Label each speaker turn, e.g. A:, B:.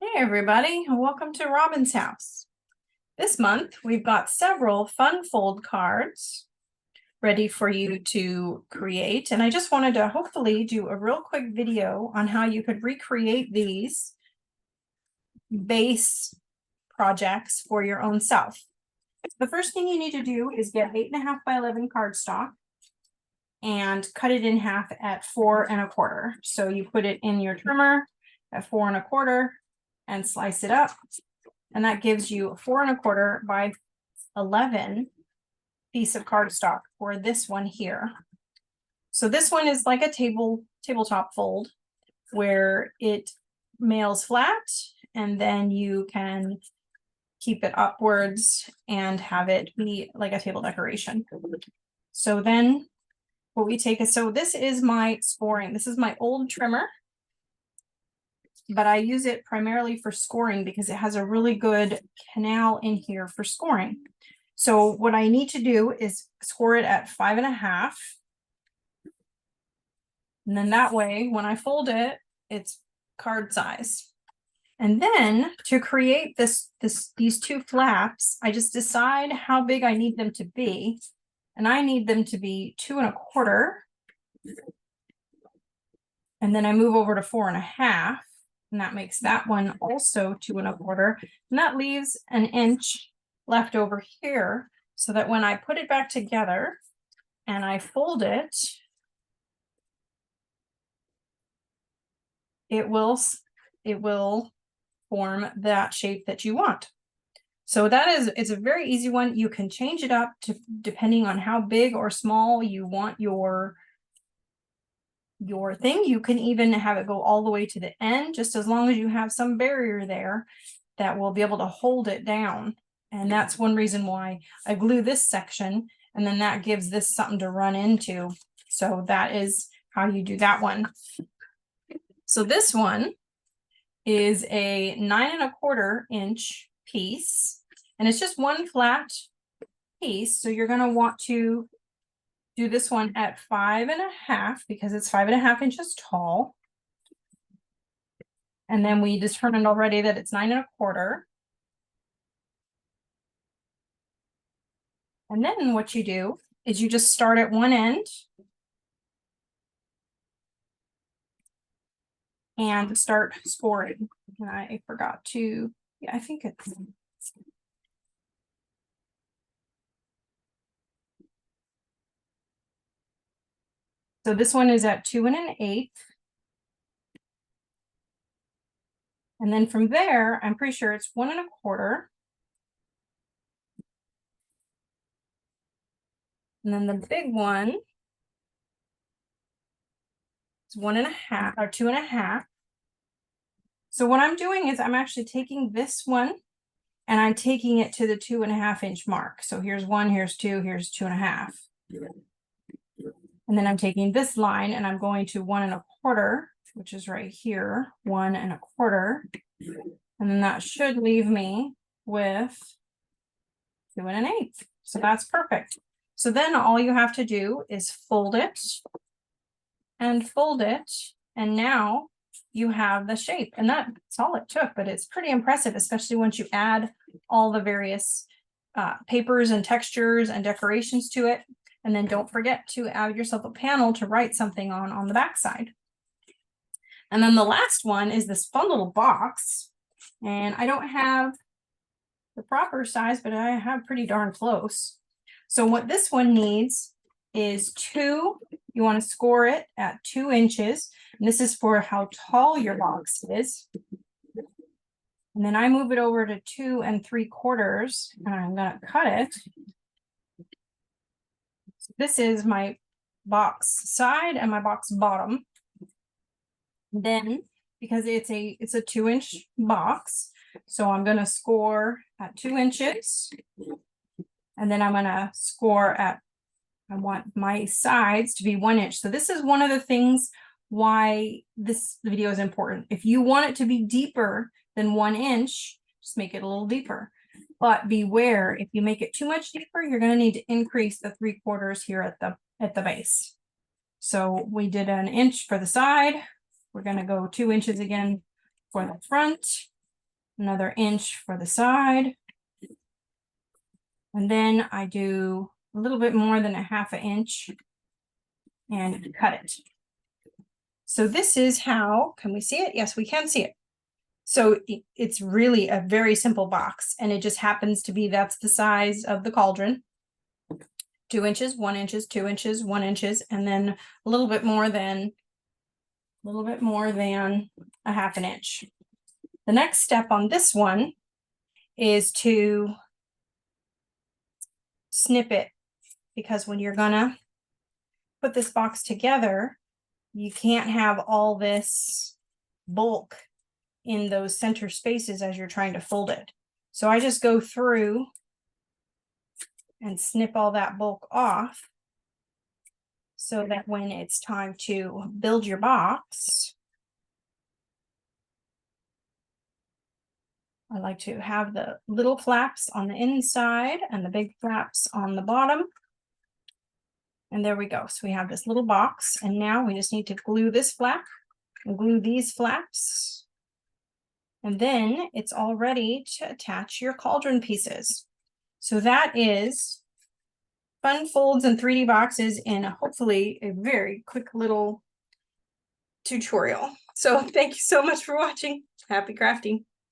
A: Hey everybody, and welcome to Robin's house. This month we've got several fun fold cards ready for you to create, and I just wanted to hopefully do a real quick video on how you could recreate these base projects for your own self. The first thing you need to do is get 8.5 by 11 cardstock and cut it in half at 4 1/4. So you put it in your trimmer at 4 1/4 and slice it up. And that gives you a 4 1/4 by 11 piece of cardstock for this one here. So this one is like a tabletop fold where it mails flat, and then you can keep it upwards and have it be like a table decoration. So then what we take is, so this is my scoring. This is my old trimmer, but I use it primarily for scoring because it has a really good canal in here for scoring. So what I need to do is score it at 5 1/2. And then that way, when I fold it, it's card size. And then to create these two flaps, I just decide how big I need them to be. And I need them to be 2 1/4. And then I move over to 4 1/2. And that makes that one also 2 1/4. And that leaves an inch left over here, so that when I put it back together and I fold it, it will form that shape that you want. So it's a very easy one. You can change it up to depending on how big or small you want your thing. You can even have it go all the way to the end, just as long as you have some barrier there that will be able to hold it down. And that's one reason why I glue this section, and then that gives this something to run into. So that is how you do that one. So this one is a 9 1/4 inch piece, and it's just one flat piece. So you're going to want to do this one at 5 1/2 because it's 5 1/2 inches tall. And then we determined already that it's 9 1/4. And then what you do is you just start at one end and start scoring. And I forgot to, yeah, I think it's, so this one is at 2 1/8. And then from there, I'm pretty sure it's 1 1/4. And then the big one is 1 1/2 or 2 1/2. So what I'm doing is I'm actually taking this one and I'm taking it to the 2 1/2 inch mark. So here's 1, here's 2, here's 2 1/2. And then I'm taking this line and I'm going to 1 1/4, which is right here, 1 1/4. And then that should leave me with 2 1/8. So that's perfect. So then all you have to do is fold it and fold it. And now you have the shape. And that's all it took, but it's pretty impressive, especially once you add all the various papers and textures and decorations to it. And then don't forget to add yourself a panel to write something on the back side. And then the last one is this fun little box. And I don't have the proper size, but I have pretty darn close. So what this one needs is you want to score it at 2 inches. And this is for how tall your box is. And then I move it over to 2 3/4, and I'm going to cut it. So this is my box side and my box bottom. Then, because it's a 2 inch box, so I'm going to score at 2 inches. And then I'm going to score at, I want my sides to be 1 inch. So this is one of the things why this video is important. If you want it to be deeper than 1 inch, just make it a little deeper. But beware, if you make it too much deeper, you're going to need to increase the 3/4 here at the base. So we did 1 inch for the side. We're going to go 2 inches again for the front. another inch for the side. And then I do a little bit more than a half an inch and cut it. So this is how, can we see it? Yes, we can see it. So it's really a very simple box, and it just happens to be, that's the size of the cauldron. 2 inches, 1 inches, 2 inches, 1 inches, and then a little bit more than a half an inch. The next step on this one is to snip it, because when you're gonna put this box together, you can't have all this bulk in those center spaces as you're trying to fold it. So I just go through and snip all that bulk off, so that when it's time to build your box, I like to have the little flaps on the inside and the big flaps on the bottom. And there we go. So we have this little box, and now we just need to glue this flap and glue these flaps. And then it's all ready to attach your cauldron pieces. So that is Fun Folds and 3D Boxes in hopefully a very quick little tutorial. So thank you so much for watching. Happy crafting.